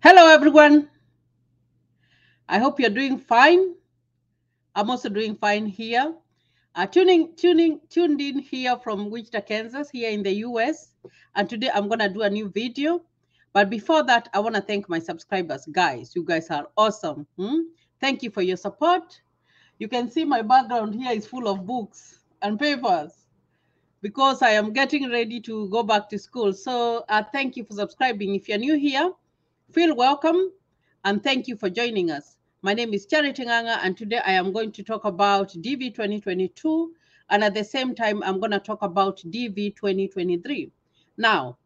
Hello, everyone. I hope you're doing fine. I'm also doing fine here. Tuned in here from Wichita, Kansas, here in the US. And today I'm gonna do a new video. But before that, I want to thank my subscribers, guys. You guys are awesome. Thank you for your support. You can see my background here is full of books and papers because I am getting ready to go back to school. So thank you for subscribing. If you're new here, feel welcome and thank you for joining us. My name is Charity Nganga, and today I am going to talk about DV 2022, and at the same time, I'm going to talk about DV 2023. Now,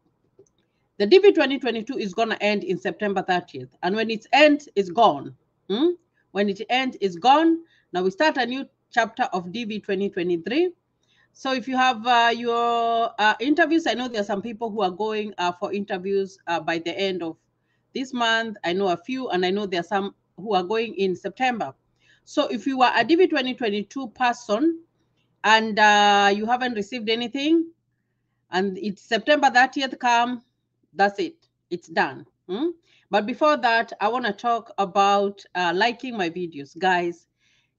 the DV 2022 is going to end in September 30th, and when it ends, it's gone. When it ends, it's gone. Now we start a new chapter of DV 2023. So if you have your interviews, I know there are some people who are going for interviews by the end of this month. I know a few, and I know there are some who are going in September. So if you are a DV 2022 person and you haven't received anything, and it's September 30th come, that's it. It's done. But before that, I want to talk about liking my videos. Guys,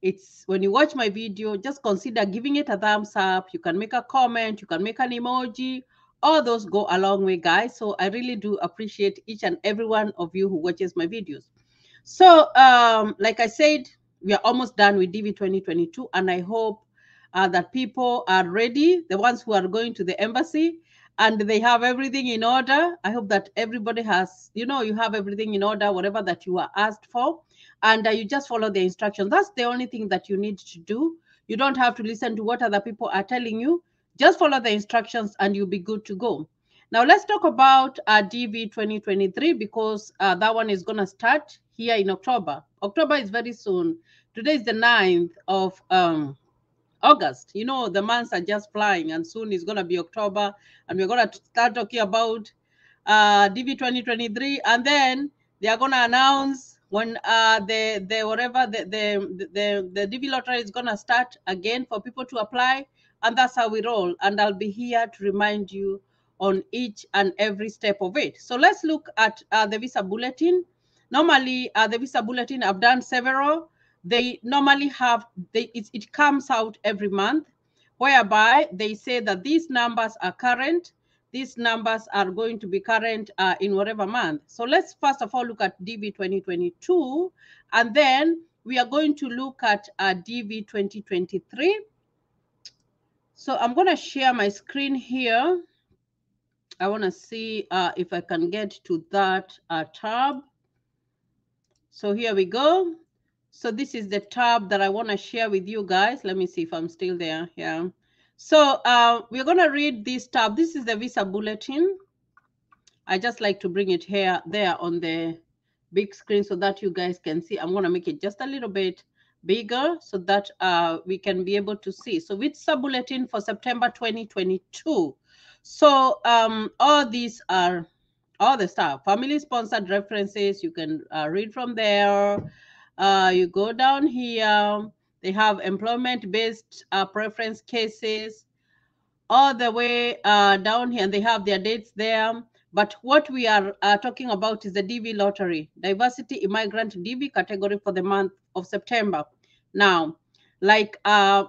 it's when you watch my video, just consider giving it a thumbs up. You can make a comment, you can make an emoji. All those go a long way, guys. So I really do appreciate each and every one of you who watches my videos. So like I said, we are almost done with DV 2022, and I hope that people are ready, the ones who are going to the embassy, and they have everything in order. I hope that everybody has, you have everything in order, whatever that you are asked for, and you just follow the instructions. That's the only thing that you need to do. You don't have to listen to what other people are telling you. Just follow the instructions and you'll be good to go. Now let's talk about DV 2023, because that one is going to start here in October. October is very soon. Today is the 9th of August. The months are just flying, and soon it's going to be October, and we're going to start talking about DV 2023, and then they are going to announce when the whatever the DV lottery is going to start again for people to apply, and that's how we roll. And I'll be here to remind you on each and every step of it. So let's look at the visa bulletin. Normally, the visa bulletin, I've done several. They normally have it comes out every month, whereby they say that these numbers are current. These numbers are going to be current in whatever month. So let's first of all look at DV 2022, and then we are going to look at DV 2023. So I'm going to share my screen here. I want to see if I can get to that tab. So here we go. So this is the tab that I want to share with you guys. Let me see if I'm still there. Yeah. So we're going to read this tab. This is the visa bulletin. I just like to bring it there on the big screen so that you guys can see. I'm going to make it just a little bit bigger so that we can be able to see. So visa bulletin for September 2022. So all these are all the stuff, family sponsored references. You can read from there. You go down here, they have employment based preference cases all the way down here, and they have their dates there. But what we are talking about is the DV lottery, diversity immigrant DV category for the month of September. Now, like I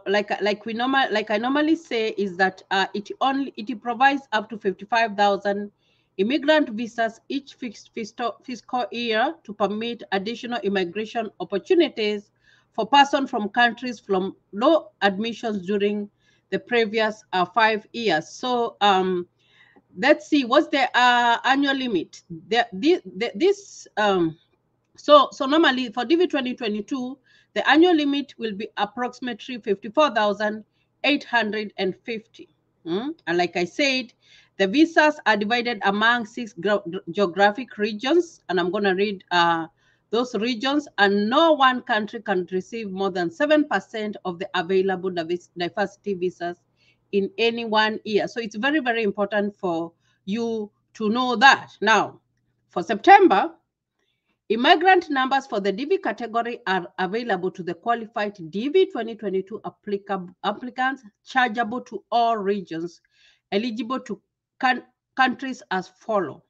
normally say, is that it provides up to 55,000 immigrant visas each fiscal year to permit additional immigration opportunities for persons from countries from low admissions during the previous 5 years. So let's see, what's the annual limit? So normally for DV 2022, the annual limit will be approximately 54,850. And like I said, the visas are divided among 6 geographic regions, and I'm going to read those regions, and no one country can receive more than 7% of the available diversity visas in any 1 year. So it's very, very important for you to know that. Now, for September, immigrant numbers for the DV category are available to the qualified DV 2022 applicants, chargeable to all regions, eligible to countries as follow.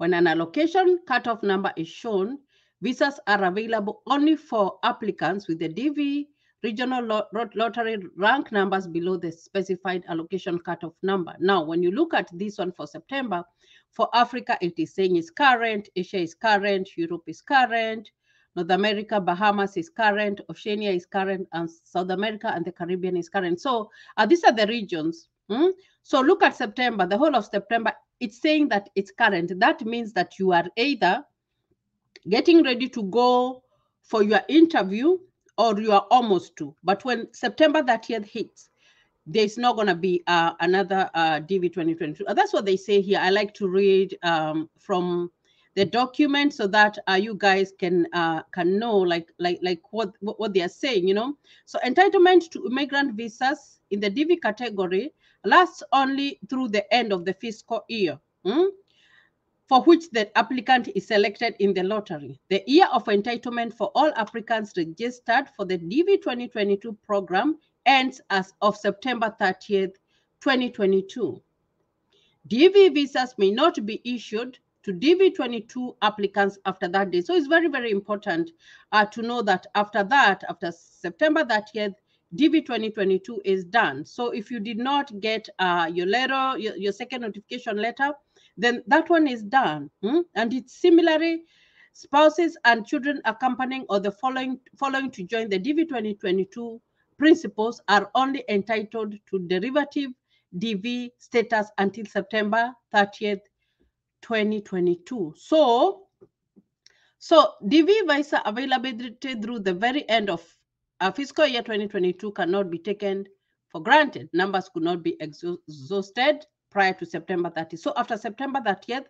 When an allocation cutoff number is shown, visas are available only for applicants with the DV regional lottery rank numbers below the specified allocation cutoff number. Now, when you look at this one for September, for Africa, it is saying it's current, Asia is current, Europe is current, North America, Bahamas is current, Oceania is current, and South America and the Caribbean is current. So these are the regions. So look at September, the whole of September, it's saying that it's current. That means that you are either getting ready to go for your interview or you are almost to. But when September 30th hits, there's not going to be another DV 2022. That's what they say here. I like to read from the document so that you guys can know like what they are saying, you know. So entitlement to immigrant visas in the DV category lasts only through the end of the fiscal year. For which the applicant is selected in the lottery. The year of entitlement for all applicants registered for the DV 2022 program ends as of September 30th, 2022. DV visas may not be issued to DV22 applicants after that day. So it's very, very important to know that after that, after September 30th, DV 2022 is done. So if you did not get your letter, your second notification letter, then that one is done. And it's similarly, spouses and children accompanying or the following to join the DV 2022 principals are only entitled to derivative DV status until September 30th, 2022. So DV visa availability through the very end of fiscal year 2022 cannot be taken for granted. Numbers could not be exhausted prior to September 30th. So after September 30th,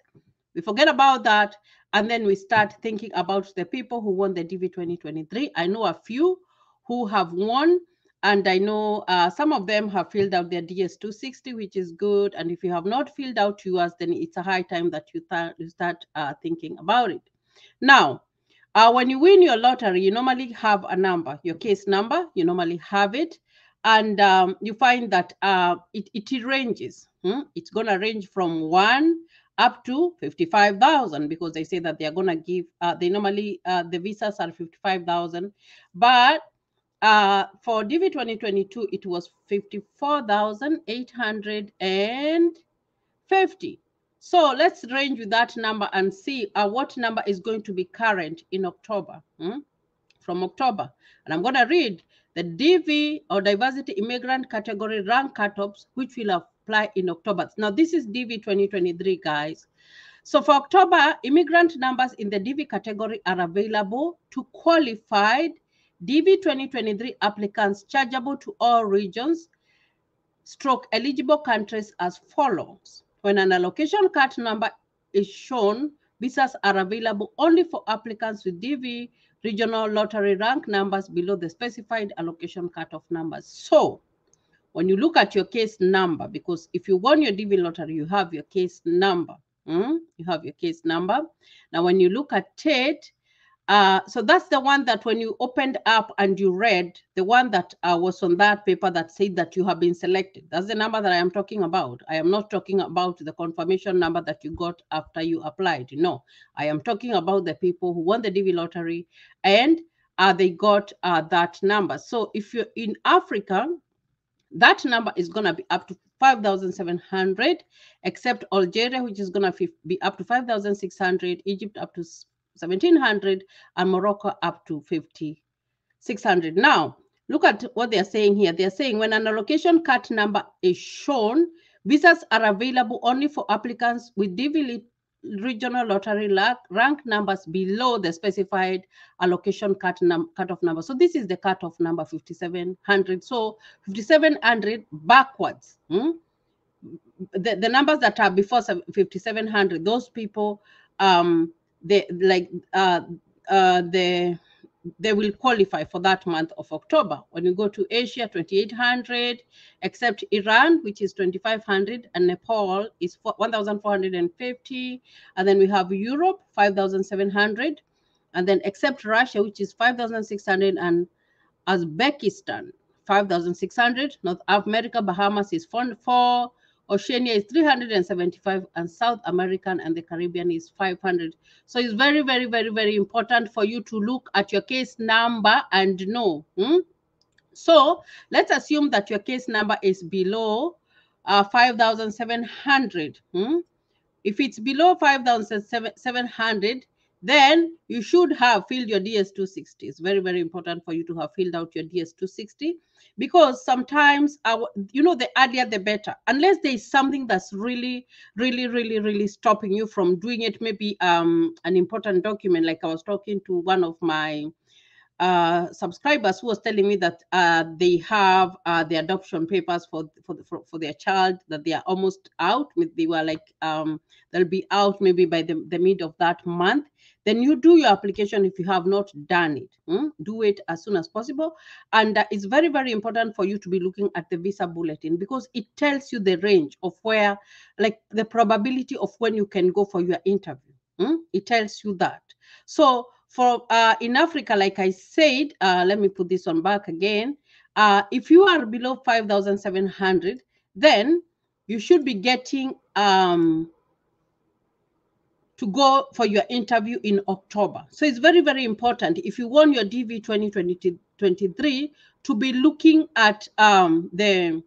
we forget about that, and then we start thinking about the people who won the DV 2023. I know a few who have won, and I know some of them have filled out their DS 260, which is good. And if you have not filled out yours, then it's a high time that you start thinking about it. Now, when you win your lottery, you normally have a number, your case number, you normally have it. And you find that it ranges. It's going to range from 1 up to 55,000 because they say that they are going to give, they normally, the visas are 55,000. But for DV 2022, it was 54,850. So let's range with that number and see what number is going to be current in October, from October. And I'm going to read the DV or diversity immigrant category rank cutoffs, which will apply in October. Now, this is DV 2023, guys. So for October, immigrant numbers in the DV category are available to qualified DV 2023 applicants chargeable to all regions, eligible countries as follows. When an allocation cut number is shown, visas are available only for applicants with DV regional lottery rank numbers below the specified allocation cutoff numbers. So when you look at your case number, because if you won your DV lottery, you have your case number. You have your case number. Now, when you look at it, so that's the one that when you opened up and you read, the one that was on that paper that said that you have been selected. That's the number that I am talking about. I am not talking about the confirmation number that you got after you applied. No, I am talking about the people who won the DV lottery and they got that number. So if you're in Africa, that number is going to be up to 5,700, except Algeria, which is going to be up to 5,600, Egypt up to 1,700, and Morocco up to 5,600. Now, look at what they're saying here. They're saying when an allocation cut number is shown, visas are available only for applicants with DV regional lottery rank numbers below the specified allocation cutoff number. So this is the cutoff number 5,700. So 5,700 backwards. The numbers that are before 5,700, those people, they will qualify for that month of October. When you go to Asia, 2,800, except Iran, which is 2,500, and Nepal is 1,450. And then we have Europe, 5,700. And then except Russia, which is 5,600, and Uzbekistan, 5,600. North America, Bahamas is 4. Oceania is 375, and South American and the Caribbean is 500. So it's very, very, very, very important for you to look at your case number and know. So let's assume that your case number is below 5,700. If it's below 5,700, then you should have filled your DS-260. It's very, very important for you to have filled out your DS-260, because sometimes, the earlier the better, unless there is something that's really, really, really, really stopping you from doing it. Maybe an important document, like I was talking to one of my subscribers who was telling me that they have the adoption papers for their child, that they are almost out. They were like, they'll be out maybe by the mid of that month. Then you do your application if you have not done it. Do it as soon as possible. And it's very, very important for you to be looking at the visa bulletin, because it tells you the range of where, like the probability of when you can go for your interview. It tells you that. So for in Africa, like I said, let me put this one back again. If you are below 5,700, then you should be getting to go for your interview in October. So it's very, very important, if you want your DV 2023, to be looking at the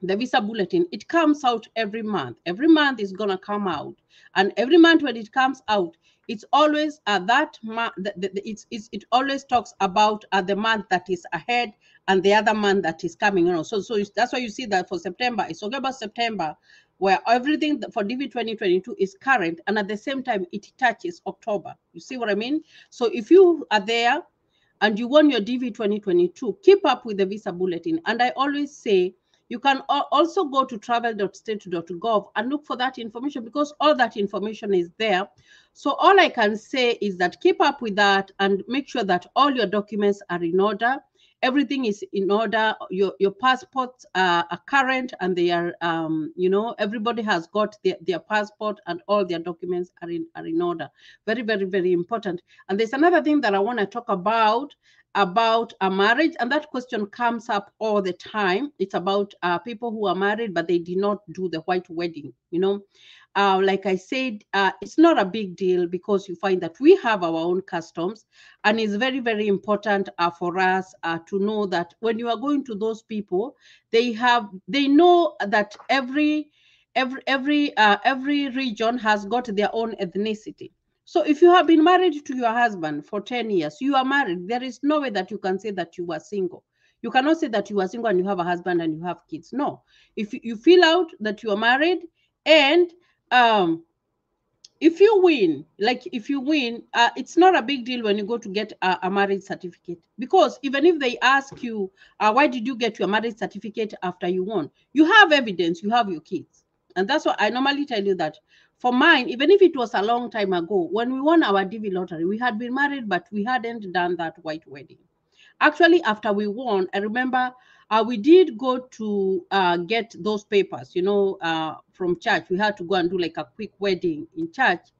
visa bulletin. It comes out every month. Every month is going to come out. And every month when it comes out, it's always that month. It always talks about the month that is ahead and the other month that is coming. So that's why you see that for September, it's talking about September, where everything for DV 2022 is current, and at the same time it touches October. You see what I mean? So if you are there and you want your DV 2022, keep up with the visa bulletin. And I always say, you can also go to travel.state.gov and look for that information, because all that information is there. So all I can say is that keep up with that and make sure that all your documents are in order. Everything is in order. Your passports are current, and they are, everybody has got their passport, and all their documents are in order. Very, very, very important. And there's another thing that I want to talk about a marriage, and that question comes up all the time. It's about people who are married but they did not do the white wedding. Like I said, it's not a big deal, because you find that we have our own customs, and it's very, very important for us to know that when you are going to those people, they know that every region has got their own ethnicity. So if you have been married to your husband for 10 years, you are married, there is no way that you can say that you were single. You cannot say that you are single and you have a husband and you have kids. No. If you fill out that you are married, and if you win, it's not a big deal when you go to get a marriage certificate, because even if they ask you, why did you get your marriage certificate after you won? You have evidence, you have your kids. And that's what I normally tell you, that for mine, even if it was a long time ago, when we won our DV lottery, we had been married, but we hadn't done that white wedding. Actually, after we won, I remember we did go to get those papers, from church. We had to go and do like a quick wedding in church.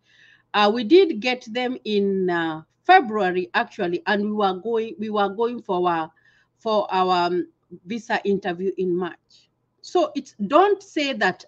We did get them in February, actually, and we were going for our visa interview in March. So don't say that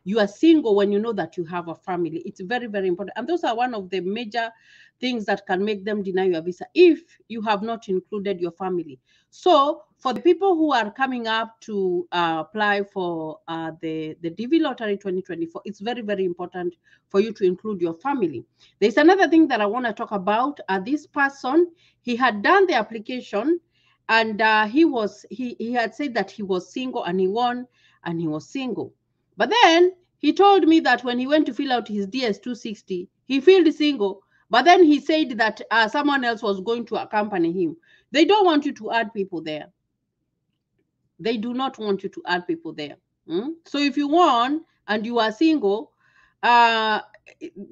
you are single when you know that you have a family. It's very, very important. And those are one of the major things that can make them deny your visa, if you have not included your family. So for the people who are coming up to apply for the DV Lottery 2024, it's very, very important for you to include your family. There's another thing that I want to talk about. This person, he had done the application, and he had said that he was single, and he won, and he was single. But then he told me that when he went to fill out his DS-260, he filled single, but then he said that someone else was going to accompany him. They don't want you to add people there. They do not want you to add people there. So if you won and you are single,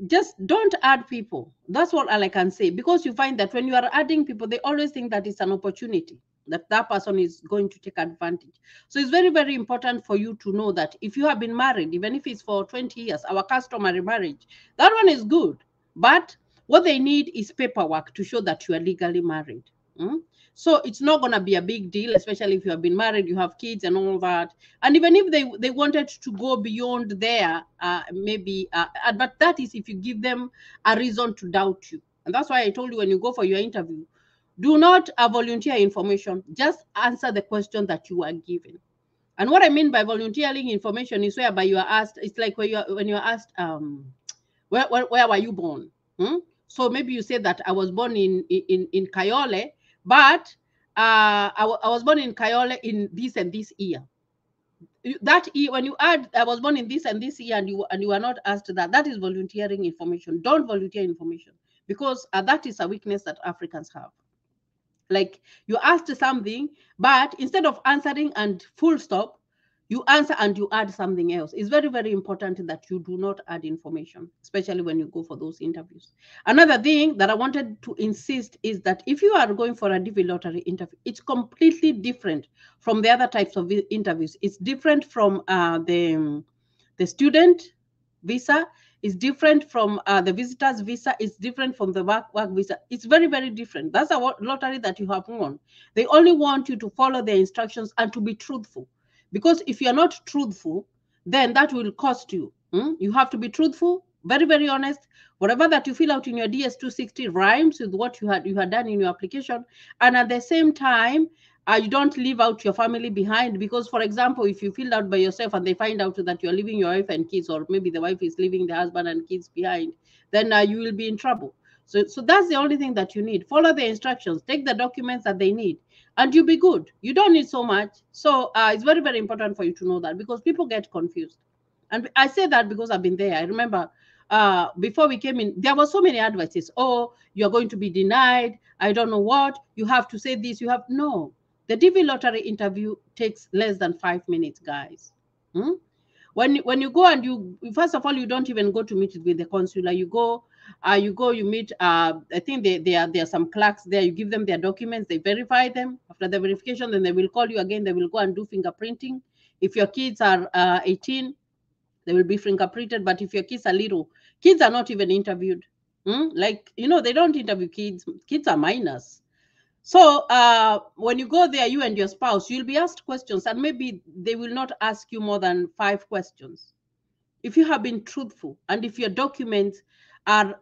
just don't add people. That's what I can say, because you find that when you are adding people, they always think that it's an opportunity, that person is going to take advantage. So it's very, very important for you to know that if you have been married, even if it's for 20 years, our customary marriage, that one is good. But what they need is paperwork to show that you are legally married. So it's not going to be a big deal, especially if you have been married, you have kids and all that. And even if they wanted to go beyond there, maybe, but that is if you give them a reason to doubt you. And that's why I told you, when you go for your interview, do not volunteer information. Just answer the question that you are given. And what I mean by volunteering information is whereby you are asked, it's like when you're asked, where were you born? So maybe you say that I was born in Kayole, but I was born in Kayole in this and this year. That year, when you add I was born in this and this year, and you are not asked that, that is volunteering information. Don't volunteer information, because that is a weakness that Africans have. Like, you asked something, but instead of answering and full stop, you answer and you add something else. It's very, very important that you do not add information, especially when you go for those interviews. Another thing that I wanted to insist is that if you are going for a DV lottery interview, it's completely different from the other types of interviews. It's different from the student visa, is different from the visitor's visa, is different from the work visa. It's very, very different. That's a lottery that you have won. They only want you to follow their instructions and to be truthful. Because if you're not truthful, then that will cost you. You have to be truthful, very, very honest. Whatever that you fill out in your DS-260 rhymes with what you had done in your application. And at the same time, you don't leave out your family behind. Because, for example, if you filled out by yourself and they find out that you're leaving your wife and kids, or maybe the wife is leaving the husband and kids behind, then you will be in trouble. So that's the only thing that you need. Follow the instructions, take the documents that they need, and you'll be good. You don't need so much. So it's very, very important for you to know that, because people get confused. And I say that because I've been there. I remember before we came in, there were so many advices. Oh, you're going to be denied. I don't know what. You have to say this. You have no. The DV lottery interview takes less than 5 minutes, guys. When you go, and you, first of all, you don't even go to meet with the consular. You go, you meet. I think there are some clerks there. You give them their documents. They verify them. After the verification, then they will call you again. They will go and do fingerprinting. If your kids are 18, they will be fingerprinted. But if your kids are little, kids are not even interviewed. Like, they don't interview kids. Kids are minors. So when you go there, you and your spouse, you'll be asked questions, and maybe they will not ask you more than 5 questions. If you have been truthful, and if your documents are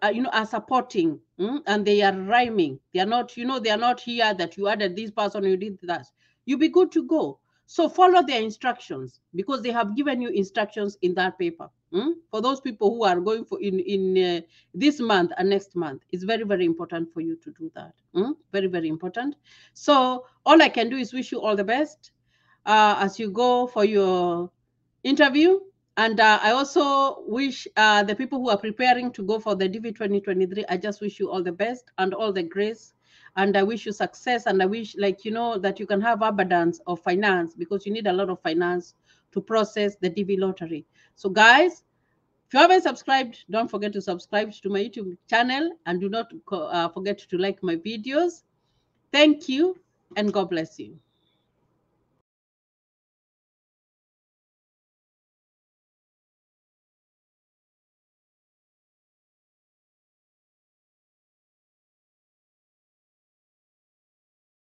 supporting, and they are rhyming, they are not, they are not here that you added this person, you did that, you'll be good to go. So follow their instructions, because they have given you instructions in that paper. For those people who are going for in this month and next month, it's very, very important for you to do that. Very, very important. So all I can do is wish you all the best as you go for your interview. And I also wish the people who are preparing to go for the DV 2023, I just wish you all the best and all the grace. And I wish you success. And I wish, that you can have abundance of finance, because you need a lot of finance to process the DV lottery. So guys, if you haven't subscribed, don't forget to subscribe to my YouTube channel, and do not forget to like my videos. Thank you, and God bless you.